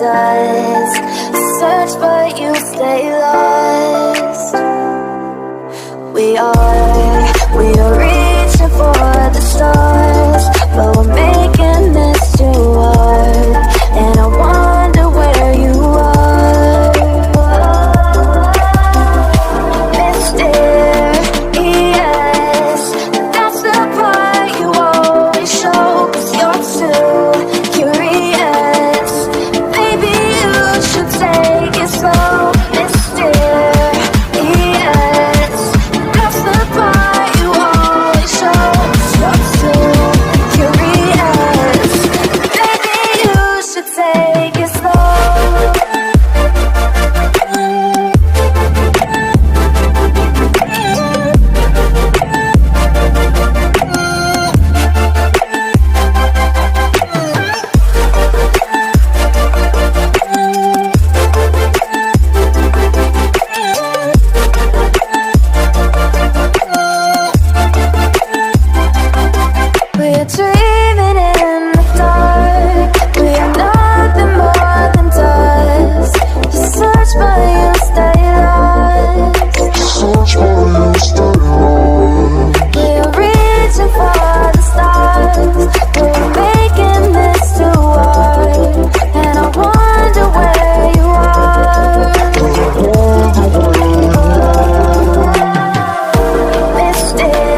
does. Search but you stay lost. We are reaching for the stars, but we're making this too hard. And I wonder where you are. Mysterious, that's the part you always show. 'Cause you're too curious. Maybe you should take it slow. Mysterious, that's the part you always show. 'Cause you're too curious. Maybe you should take it slow. We're dreaming in the dark. We are nothing more than dust. You search but you stay lost. We're reaching for the stars. We're making this too hard. And I wonder where you are. Mysterious,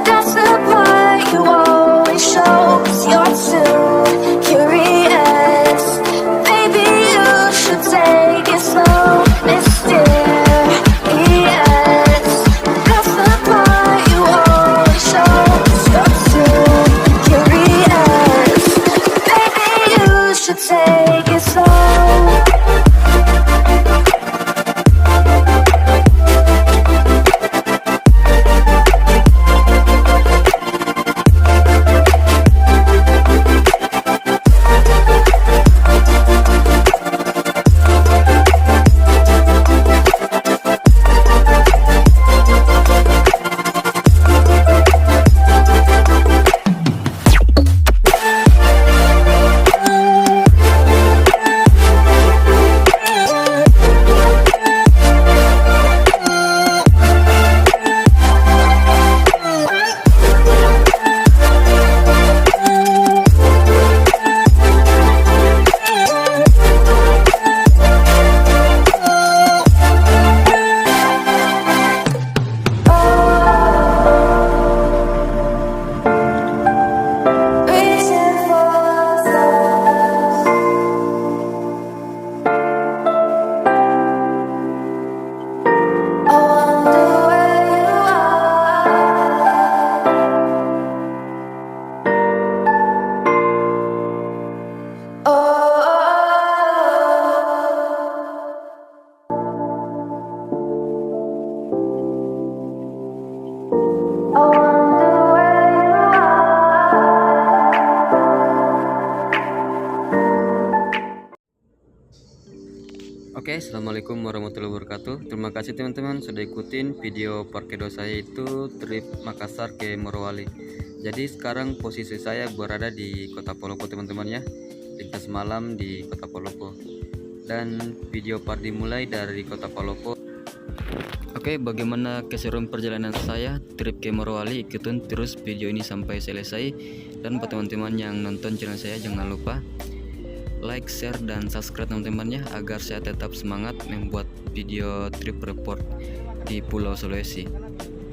that's the part you always show. 'Cause you're too curious. Maybe you should take it slow. Mysterious, that's the part you always show. 'Cause you're too curious. Maybe you should take it slow. Reaching for the stars. I wonder where you are. I wonder where you are. Oke, assalamualaikum warahmatullahi wabarakatuh. Terima kasih teman-teman sudah ikutin video Parkedo saya itu trip Makassar ke Morowali. Jadi sekarang posisi saya berada di Kota Palopo teman-teman ya, lintas malam di Kota Palopo. Dan video part dimulai dari Kota Palopo. Oke, bagaimana keseruan perjalanan saya trip ke Morowali? Ikutin terus video ini sampai selesai. Dan buat teman-teman yang nonton channel saya jangan lupa like, share, dan subscribe teman-teman ya, agar saya tetap semangat membuat video trip report di Pulau Sulawesi.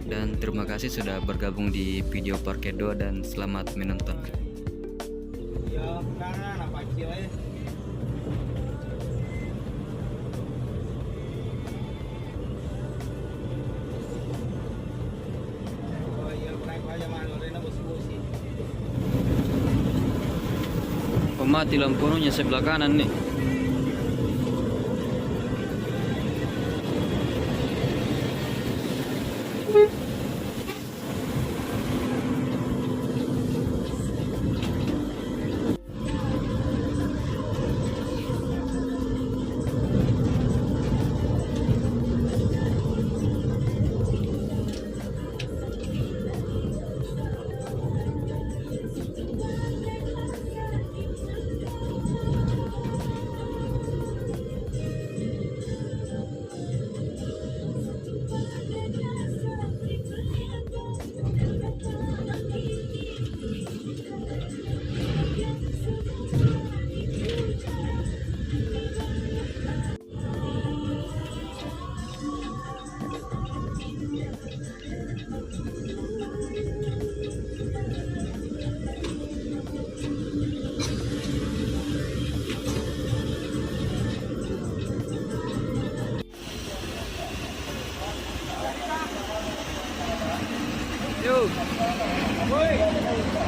Dan terima kasih sudah bergabung di video Parkedo dan selamat menonton. Mati lampunya sebelah kanan nih.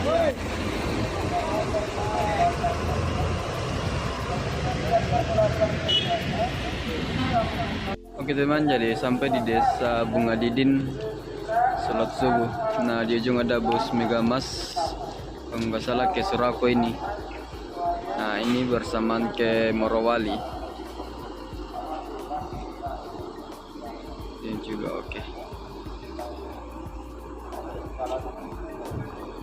Oke teman, jadi sampai di desa Bunga Didin sholat subuh. Nah di ujung ada bus Megamas, kalau nggak salah ke Surako ini. Nah ini bersamaan ke Morowali. Ini juga oke.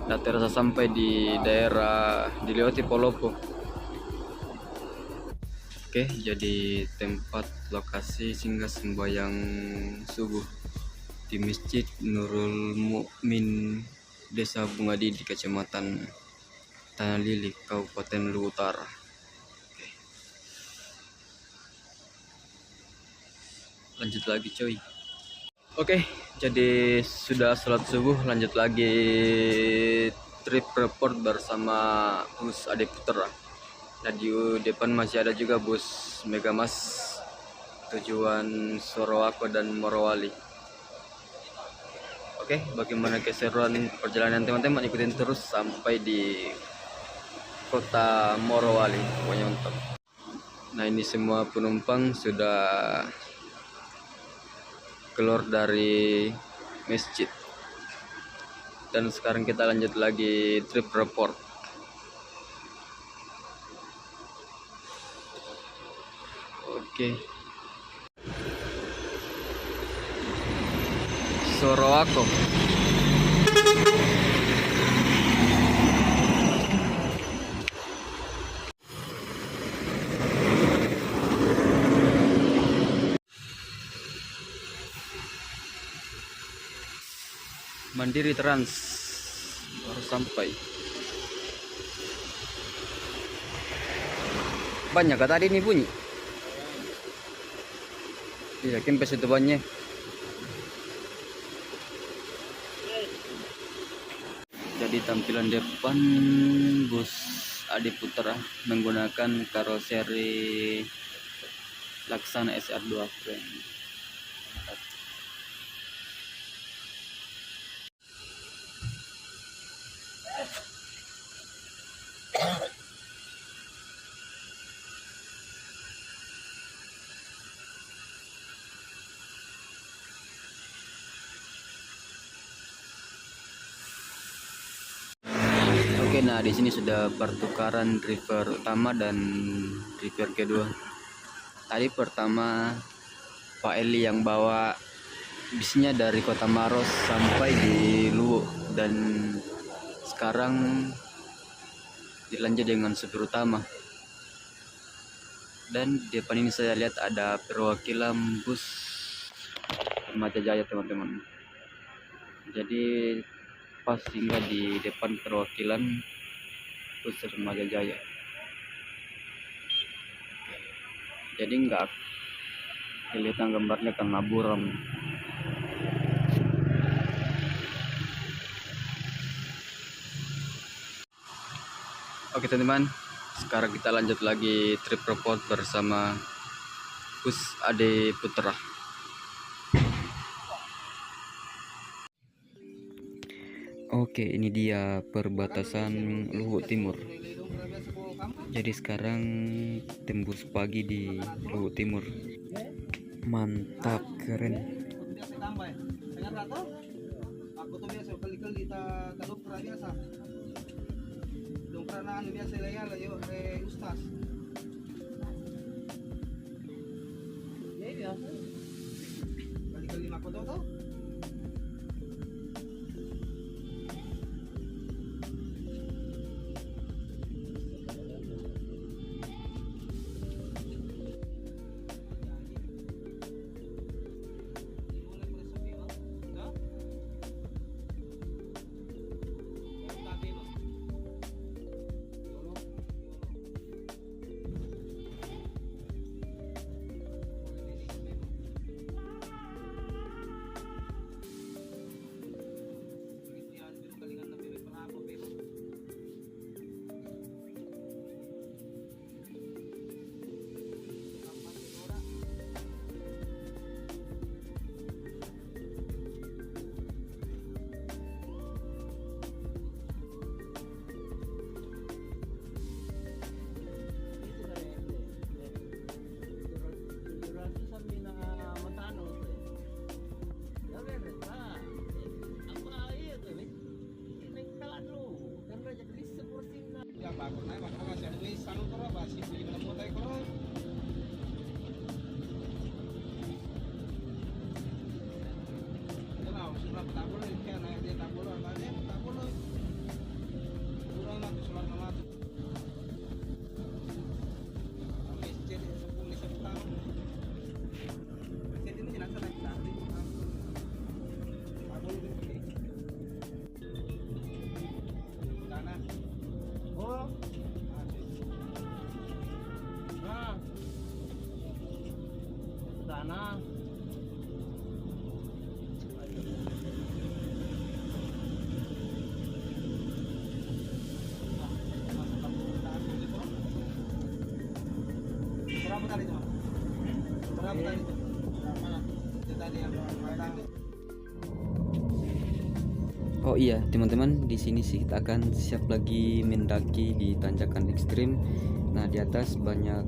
Nah terasa sampai di daerah dilewati Polopo. Oke, jadi tempat lokasi singgah sembahyang subuh di Masjid Nurul Mukmin Desa Bunga Didi, Kecamatan Tanah Lili, Kabupaten Luwu Utara. Oke. Lanjut lagi coy. Oke, jadi sudah sholat subuh, lanjut lagi trip report bersama bus Ade Putra. Nah di depan masih ada juga bus Megamas tujuan Surako dan Morowali. Oke, bagaimana keseruan perjalanan teman-teman, ikutin terus sampai di kota Morowali, pokoknya mantap. Nah ini semua penumpang sudah keluar dari masjid, dan sekarang kita lanjut lagi trip report. Oke. Surako. Mandiri Trans baru sampai. Banyak kata tadi ini bunyi. Iya, kempes itu banyak. Jadi tampilan depan bus Adi Putra menggunakan karoseri Laksana SR2 frame. Oke, nah di sini sudah pertukaran driver utama dan driver kedua. Tadi pertama Pak Eli yang bawa bisnya dari Kota Maros sampai di Luwu, dan sekarang dilanjut dengan supir utama. Dan di depan ini saya lihat ada perwakilan bus Remaja Jaya teman-teman. Jadi pas singgah di depan perwakilan bus Remaja Jaya. Jadi enggak kelihatan gambarnya karena buram. Oke teman-teman, sekarang kita lanjut lagi trip report bersama bus Ade Putra. Oke, ini dia perbatasan Luwu Timur. Jadi sekarang tembus pagi di Luwu Timur. Mantap, keren. Aku tuh biasa kali-kali tak dokter biasa. Dokter na biasa layo ustaz. Ya biasa. Kali-kali aku tuh. Aku naik maka masih ada wis sanu kora basi beli mana motai kora. Kenal sudah tak boleh kan dia tak boleh tadi tak boleh. Kurang lah surat nama tu. Kami jadi 10 setang. Jadi ini jelas naik tadi. Tak boleh begini. Dana. Oh. Nah. Dana. Berapa tadi itu? Berapa tadi itu? Mana? Itu tadi yang berapa? Oh iya teman-teman, di sini sih kita akan siap lagi mendaki di tanjakan ekstrim. Nah di atas banyak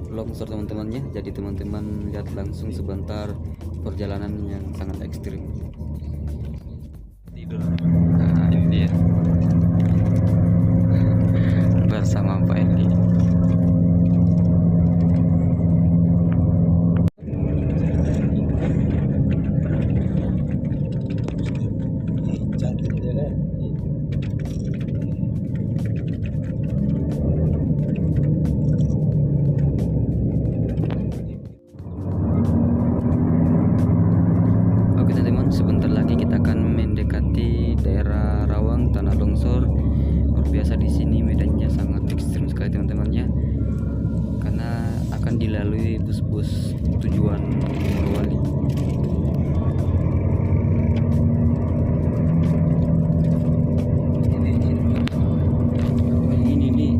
longsor teman-temannya, jadi teman-teman lihat langsung sebentar perjalanan yang sangat ekstrim. Tidur. Nah ini dia bersama Pak Endi. Cantik dia kan. Oke teman-teman, sebentar lagi kita akan mendekati daerah rawan tanah longsor. Luar biasa di sini medannya sangat ekstrim sekali teman-temannya, karena akan dilalui bus-bus tujuan Morowali. Ini nih.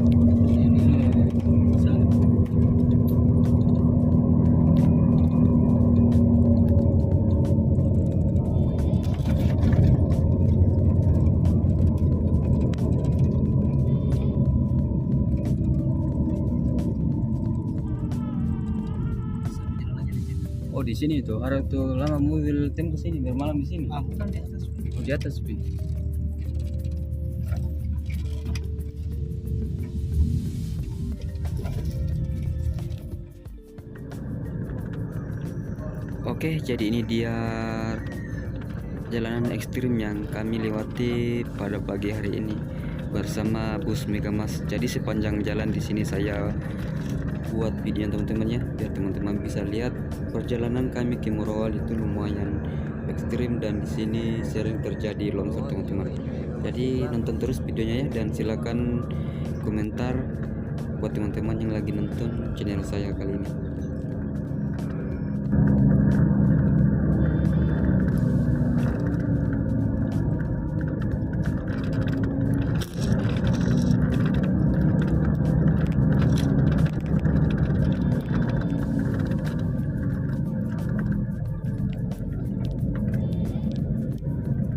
Oh di sini tuh ada tuh lama mobil tembus sini bermalam di sini. Ah, bukan di atas. Oh di atas Pi. Oke, jadi ini dia jalanan ekstrim yang kami lewati pada pagi hari ini bersama bus Megamas. Jadi sepanjang jalan di sini saya buat video teman-temannya, biar teman-teman bisa lihat perjalanan kami ke Morowali itu lumayan ekstrim, dan di sini sering terjadi longsor teman-teman. Jadi nonton terus videonya ya, dan silakan komentar buat teman-teman yang lagi nonton channel saya kali ini.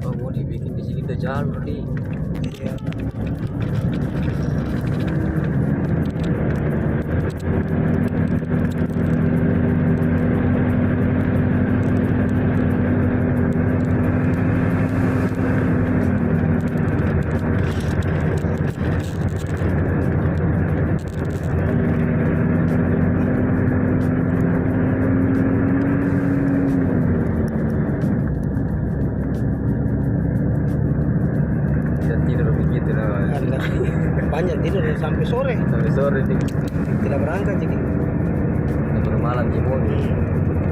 Oh, mau dibikin di sini udah jalan berarti. Iya. Tidak tidur begitu lah. Banyak tidur sampai sore. Sampai sore nih. Tidak berangkat jadi. Baru malam di mobil.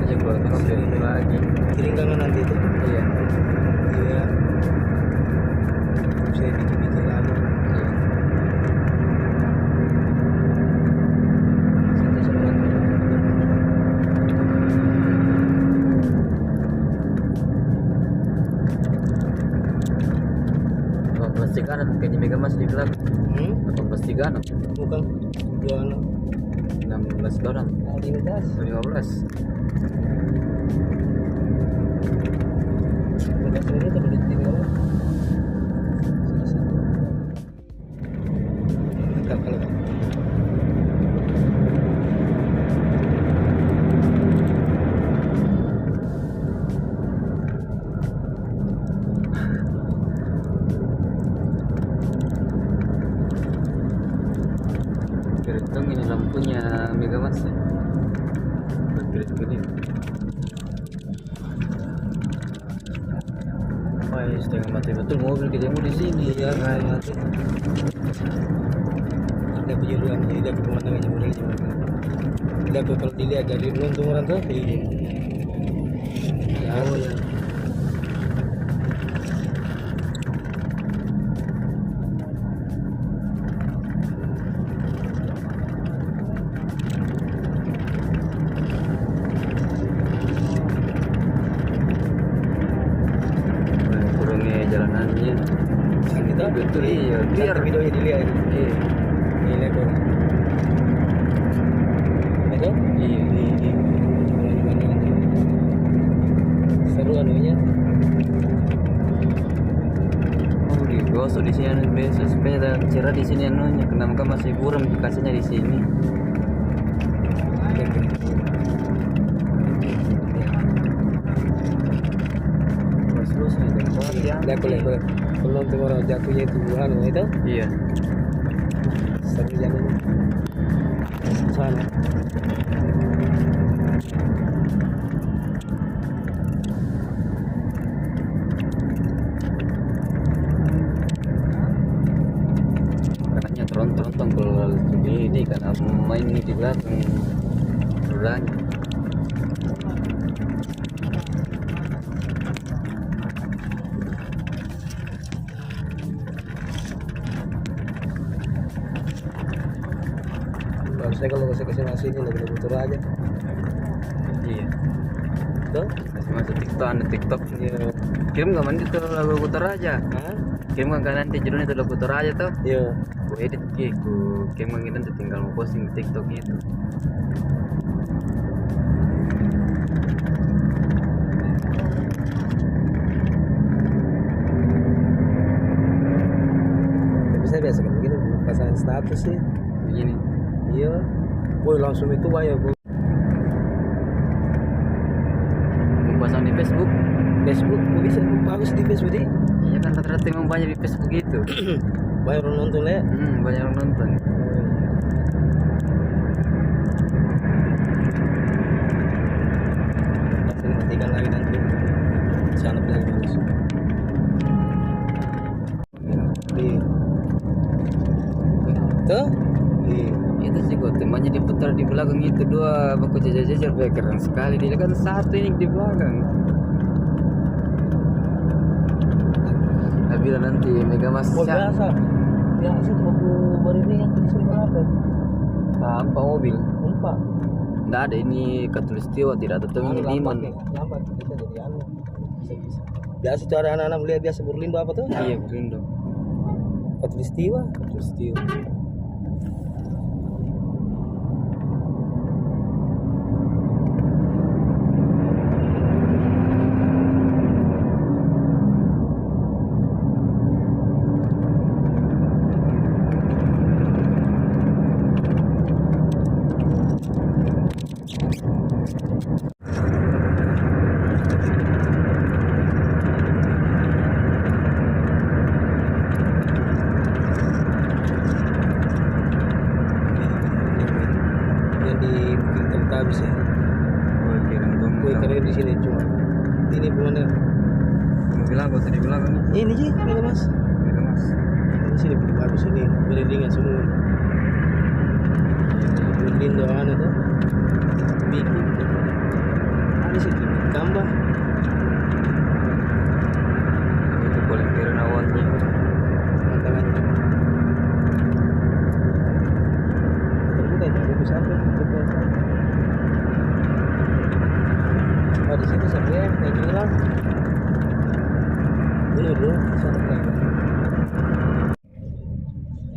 Aja keluar ke hotel itu lagi. Kiringangan nanti itu. Iya. Iya. Saya bikin lama. Kanan kayaknya Megamas di belakang. 18 kanan. Bukan 26. 16 kanan. 15. 15. Udah sore tapi ditinggal. Dekat kalau Dong ini lampunya Megamas ya. Berkedip-kedip. Oh, ini setengah mati betul mobil ketemu di sini ya. mati. Ada penjualan, tidak pemandangannya mulai cuma. Tidak kalau dilihat dari nonton orang tuh, iya. Oh ya. Kurangnya jalanannya. Kita Betul iya. Biar videonya dilihat. iya. Ini kok. Itu? Iya. Seru anunya. Oh, digosok di sini anu biasa supaya ada cerah di sini anunya. Kenapa masih buram dikasihnya di sini? Terus nih tempat yang Lihat boleh. Kalau nonton orang jatuhnya itu anu itu iya. seru jalannya. Sana. Katanya tronton kalau ini karena main ini di belakang rodanya. Harusnya kalau kesini sini lebih motor aja. Iya. Tuh? Masih masuk TikTok, ada TikTok. Iya. Kirim nggak mandi tuh lagu putar aja. Hah? Kirim nggak nanti judulnya itu lagu putar aja tuh. Iya. Ku edit ku kirim nggak nanti tinggal mau posting di TikTok gitu. Tapi saya biasa kan begini pasangan status sih. Begini. Iya. Woi langsung itu banyak bu. Mau pasang di Facebook. Facebook, kok bisa bagus di Facebook deh. Iya kan rata-rata memang banyak di Facebook gitu. Banyak orang nonton ya. Banyak orang nonton. Pasti matikan lagi nanti. Sana lagi bagus. Di. Tuh? Di. Itu sih gua temannya diputar di belakang itu dua baku jajar-jajar keren sekali. Dia kan satu ini di belakang. Bila nanti Mega Mas Oh biasa. Biasa tuh aku baru ini yang di sini berapa? tanpa mobil. Empat. Nggak ada ini katulistiwa tidak ada temen liman. Lambat kita jadi anu. Bisa. Biasa tuh ada anak-anak melihat biasa berlindo apa tuh? Iya berindo. Katulistiwa. Katulistiwa. Yang di Bukit Telutabis ya. Oh kirim tuh. Kue keren di sini cuma. Ini gimana? Kamu bilang gak usah di belakang nih. Ini sih, Mega Mas. Mega Mas. Di sini bagus ini, berlindungan semua. Berlindungan itu. Bikin. Ini sih tambah. Itu paling keren awalnya. Mantap. Terbuka itu bagus apa? Oh di situ sebenarnya kayak gini lah. Ini dulu sana lagi.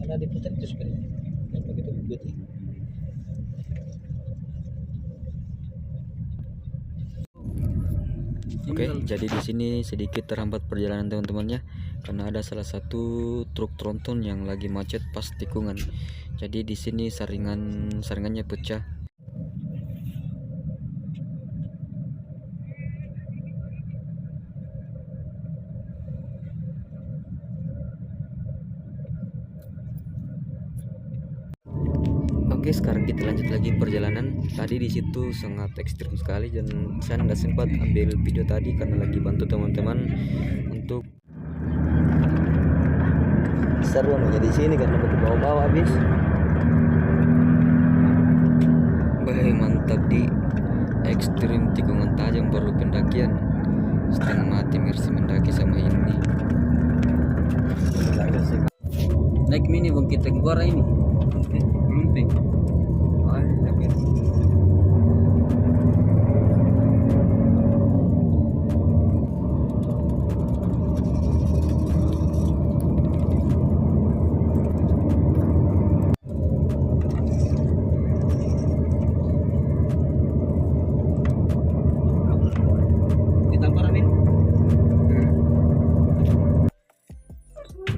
Ada diputar terus kan? Yang begitu putih. Oke, jadi di sini sedikit terhambat perjalanan teman-temannya karena ada salah satu truk tronton yang lagi macet pas tikungan. Jadi di sini saringannya pecah. Oke, sekarang kita lanjut lagi perjalanan. Tadi di situ sangat ekstrim sekali dan saya nggak sempat ambil video tadi karena lagi bantu teman-teman untuk seru menjadi sini karena bawa-bawa habis. Baik, mantap di ekstrim tikungan tajam baru pendakian. Setengah mati Mercy mendaki sama ini. Naik mini bang kita keluar ini. Lumping.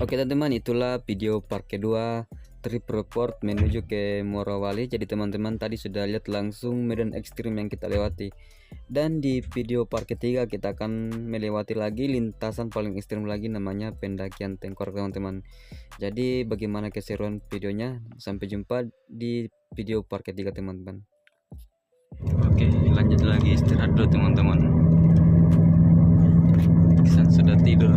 Oke teman-teman, itulah video part kedua trip report menuju ke Morowali. Jadi teman-teman tadi sudah lihat langsung medan ekstrim yang kita lewati, dan di video part ketiga kita akan melewati lagi lintasan paling ekstrim lagi, namanya pendakian Tengkorak teman-teman. Jadi bagaimana keseruan videonya, sampai jumpa di video part ketiga teman-teman. Oke, lanjut lagi istirahat dulu teman-teman. Kisan sudah tidur.